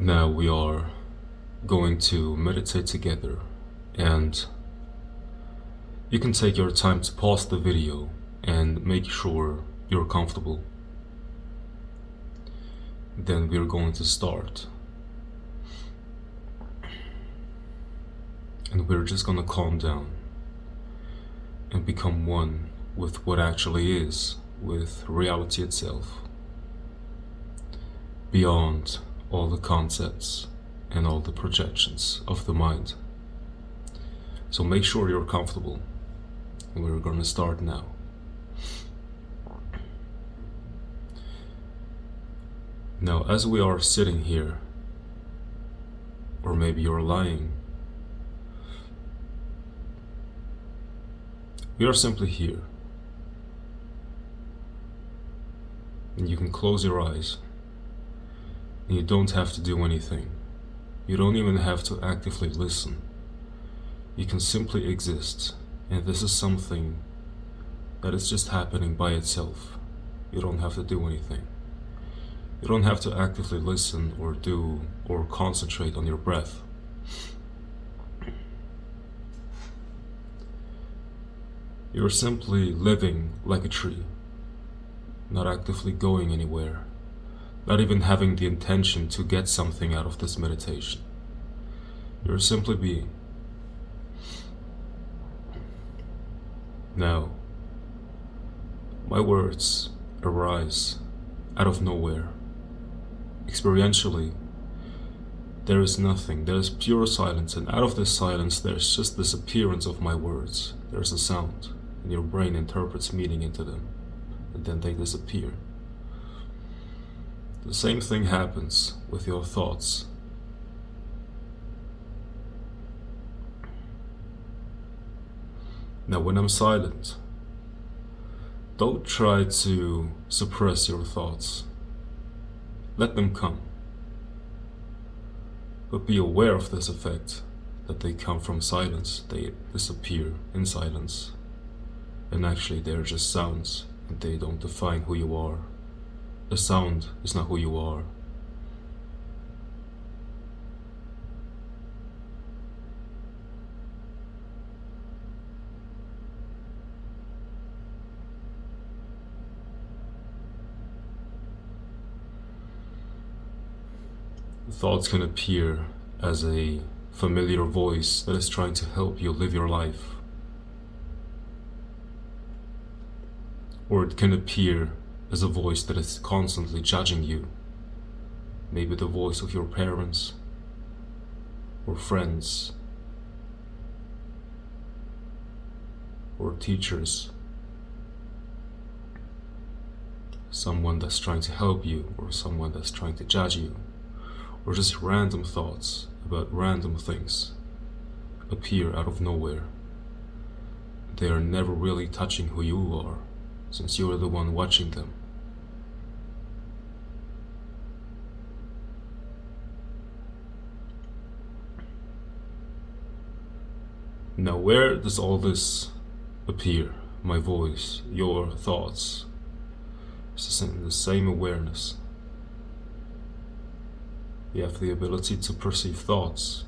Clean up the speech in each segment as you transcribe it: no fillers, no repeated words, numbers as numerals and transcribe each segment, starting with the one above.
Now we are going to meditate together, and you can take your time to pause the video and make sure you're comfortable. Then we're going to start. And we're just gonna calm down and become one with what actually is, with reality itself, beyond all the concepts and all the projections of the mind. So make sure you're comfortable. We're gonna start now. Now, as we are sitting here, or maybe you're lying, we are simply here. And you can close your eyes. And you don't have to do anything. You don't even have to actively listen. You can simply exist. And this is something that is just happening by itself. You don't have to do anything. You don't have to actively listen or concentrate on your breath. You're simply living like a tree, not actively going anywhere, not even having the intention to get something out of this meditation. You're simply being. Now, my words arise out of nowhere. Experientially, there is nothing, there is pure silence, and out of this silence there's just this appearance of my words. There's a sound, and your brain interprets meaning into them, and then they disappear. The same thing happens with your thoughts. Now, when I'm silent, don't try to suppress your thoughts. Let them come. But be aware of this effect, that they come from silence, they disappear in silence. And actually they're just sounds, and they don't define who you are. A sound is not who you are. Thoughts can appear as a familiar voice that is trying to help you live your life. Or it can appear as a voice that is constantly judging you. Maybe the voice of your parents or friends or teachers. Someone that's trying to help you or someone that's trying to judge you. Or just random thoughts about random things appear out of nowhere. They are never really touching who you are, since you are the one watching them. Now, where does all this appear? My voice, your thoughts. It's the same awareness. We have the ability to perceive thoughts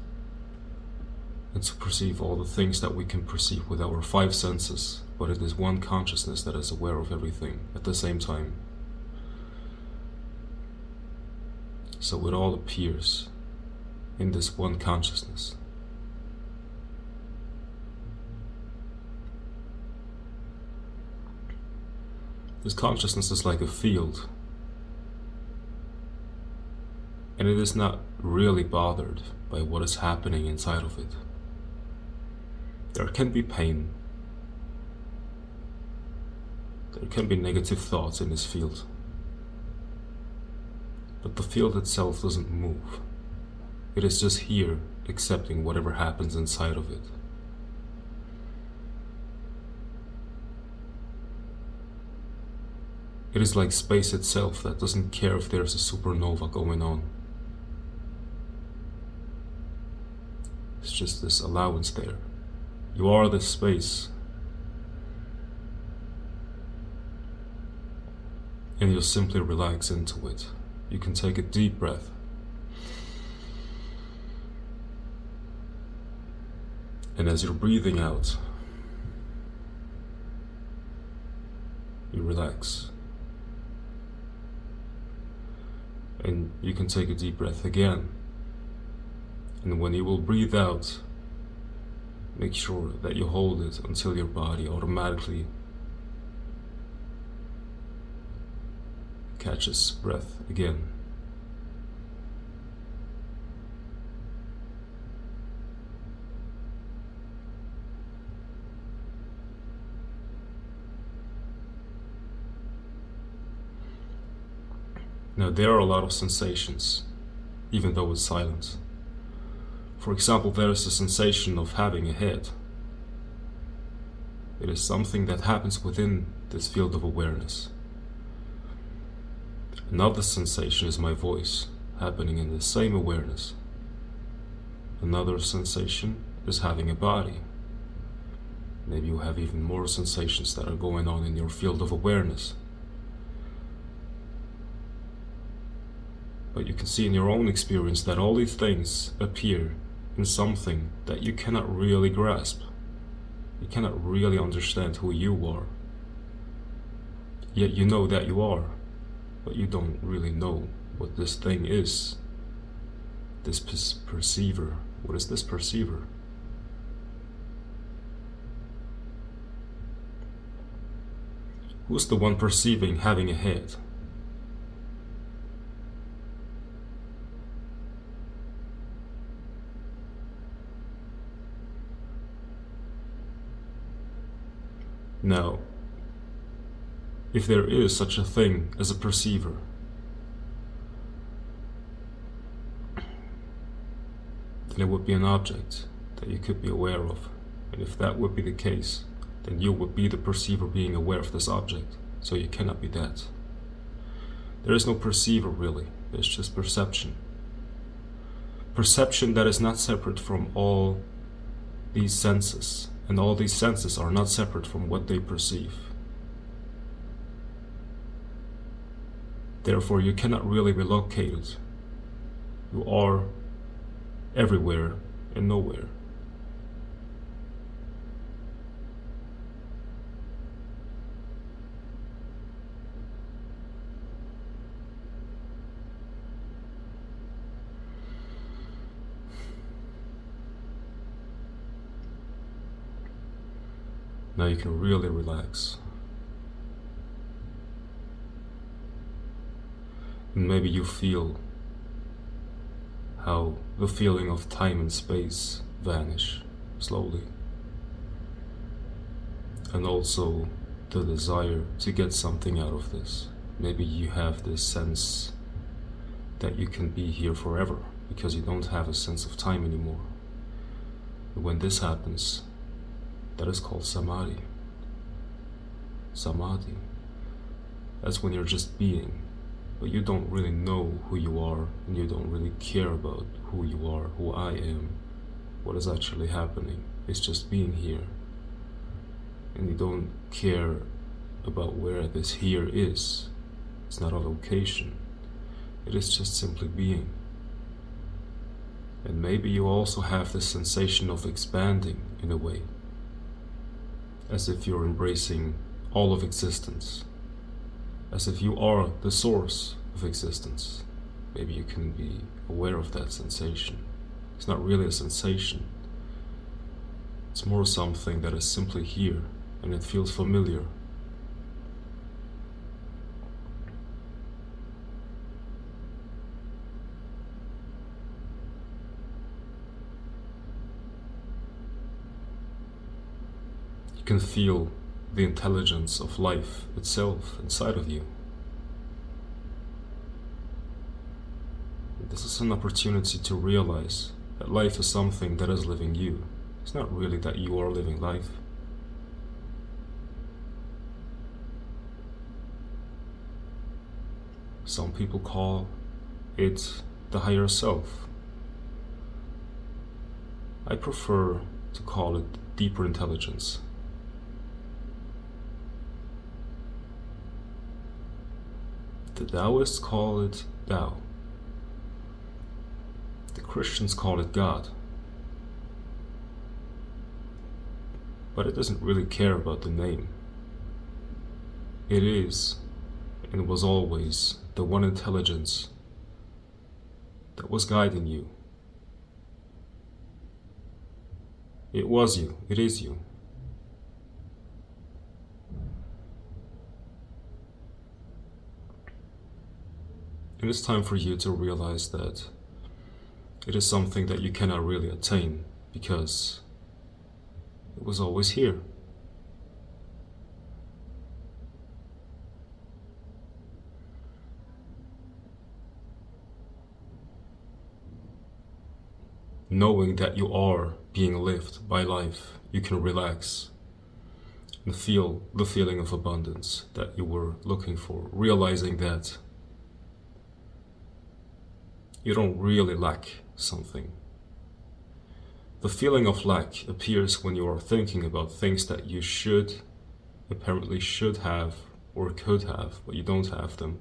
and to perceive all the things that we can perceive with our five senses, but it is one consciousness that is aware of everything at the same time. So it all appears in this one consciousness. This consciousness is like a field. And it is not really bothered by what is happening inside of it. There can be pain. There can be negative thoughts in this field. But the field itself doesn't move. It is just here, accepting whatever happens inside of it. It is like space itself that doesn't care if there's a supernova going on. It's just this allowance there. You are this space. And you'll simply relax into it. You can take a deep breath. And as you're breathing out, you relax. And you can take a deep breath again. And when you will breathe out, make sure that you hold it until your body automatically catches breath again. Now, there are a lot of sensations, even though it's silent. For example, there is the sensation of having a head. It is something that happens within this field of awareness. Another sensation is my voice, happening in the same awareness. Another sensation is having a body. Maybe you have even more sensations that are going on in your field of awareness. But you can see in your own experience that all these things appear in something that you cannot really grasp. You cannot really understand who you are. Yet you know that you are, but you don't really know what this thing is. This perceiver. What is this perceiver? Who's the one perceiving having a head? Now, if there is such a thing as a perceiver, then it would be an object that you could be aware of. And if that would be the case, then you would be the perceiver being aware of this object. So you cannot be that. There is no perceiver really, it's just perception. Perception that is not separate from all these senses. And all these senses are not separate from what they perceive. Therefore, you cannot really be located. You are everywhere and nowhere. Now you can really relax. And maybe you feel how the feeling of time and space vanish slowly. And also the desire to get something out of this. Maybe you have this sense that you can be here forever because you don't have a sense of time anymore. And when this happens, that is called samadhi. Samadhi. That's when you're just being, but you don't really know who you are, and you don't really care about who you are, who I am, what is actually happening. It's just being here. And you don't care about where this here is. It's not a location. It is just simply being. And maybe you also have this sensation of expanding in a way, as if you're embracing all of existence, as if you are the source of existence. Maybe you can be aware of that sensation. It's not really a sensation. It's more something that is simply here, and it feels familiar. You can feel the intelligence of life itself inside of you. This is an opportunity to realize that life is something that is living you. It's not really that you are living life. Some people call it the higher self. I prefer to call it deeper intelligence. The Taoists call it Tao. The Christians call it God. but it doesn't really care about the name. It is, and was always, the one intelligence that was guiding you. It was you, it is you. And it's time for you to realize that it is something that you cannot really attain because it was always here. Knowing that you are being lived by life, you can relax and feel the feeling of abundance that you were looking for, realizing that you don't really lack something. The feeling of lack appears when you are thinking about things that you apparently should have or could have, but you don't have them.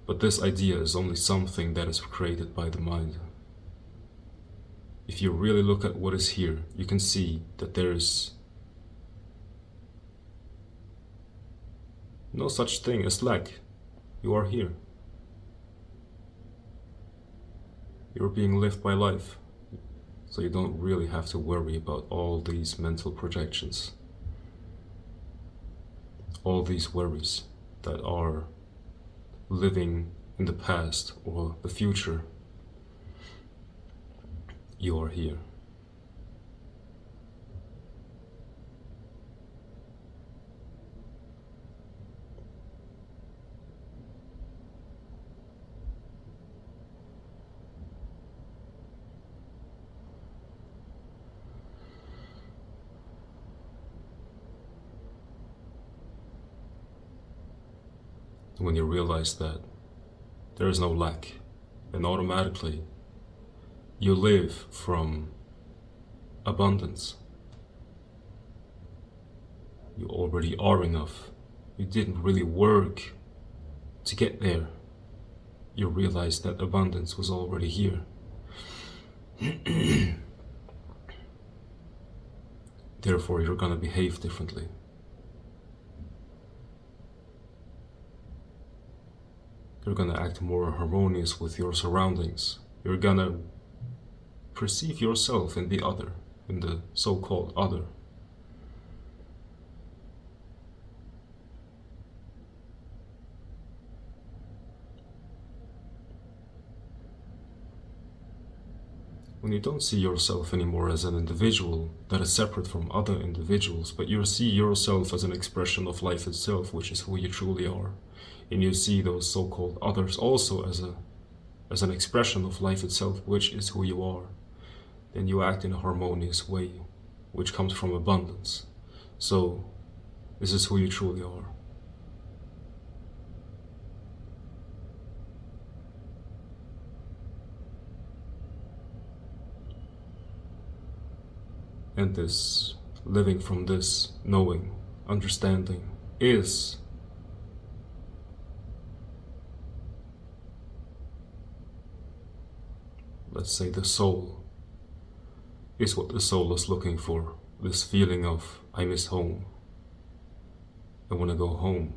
But this idea is only something that is created by the mind. If you really look at what is here, you can see that there is no such thing as lack. You are here. You're being lived by life, so you don't really have to worry about all these mental projections, all these worries that are living in the past or the future. You are here. When you realize that there is no lack, then automatically you live from abundance. You already are enough. You didn't really work to get there. You realize that abundance was already here. Therefore, you're gonna behave differently. You're gonna act more harmonious with your surroundings. You're gonna perceive yourself in the other, in the so-called other. When you don't see yourself anymore as an individual that is separate from other individuals, but you see yourself as an expression of life itself, which is who you truly are, and you see those so-called others also as an expression of life itself, which is who you are, then you act in a harmonious way, which comes from abundance. So, this is who you truly are. And this, living from this, knowing, understanding, is let's say the soul, is what the soul is looking for. This feeling of, I miss home, I want to go home,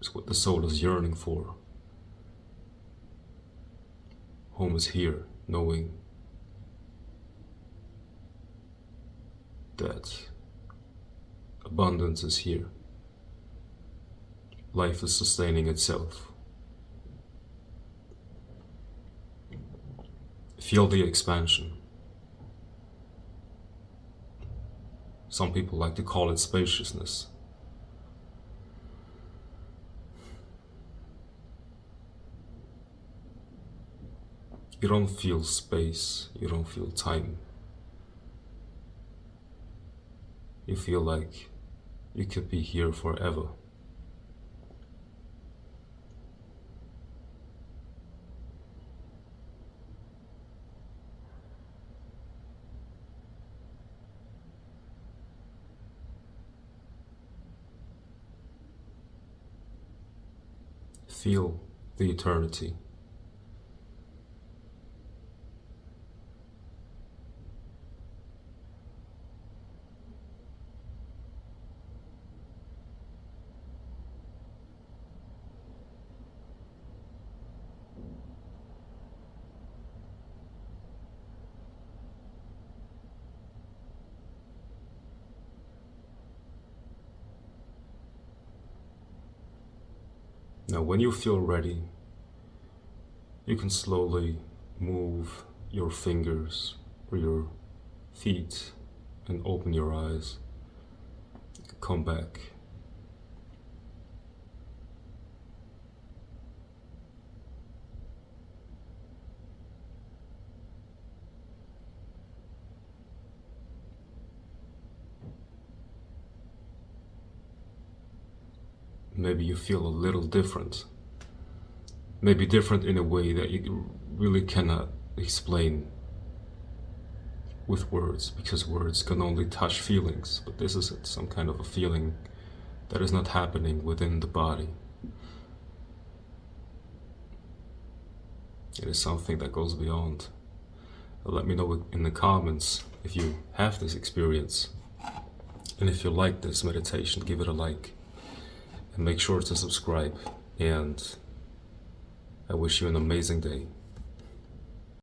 is what the soul is yearning for. Home is here, knowing that abundance is here. Life is sustaining itself. Feel the expansion. Some people like to call it spaciousness. You don't feel space, you don't feel time. You feel like you could be here forever. Feel the eternity. Now, when you feel ready, you can slowly move your fingers or your feet and open your eyes. Come back. Maybe you feel a little different. Maybe different in a way that you really cannot explain with words, because words can only touch feelings, but this is some kind of a feeling that is not happening within the body. It is something that goes beyond. Let me know in the comments if you have this experience, and if you like this meditation, give it a like, and make sure to subscribe, and I wish you an amazing day.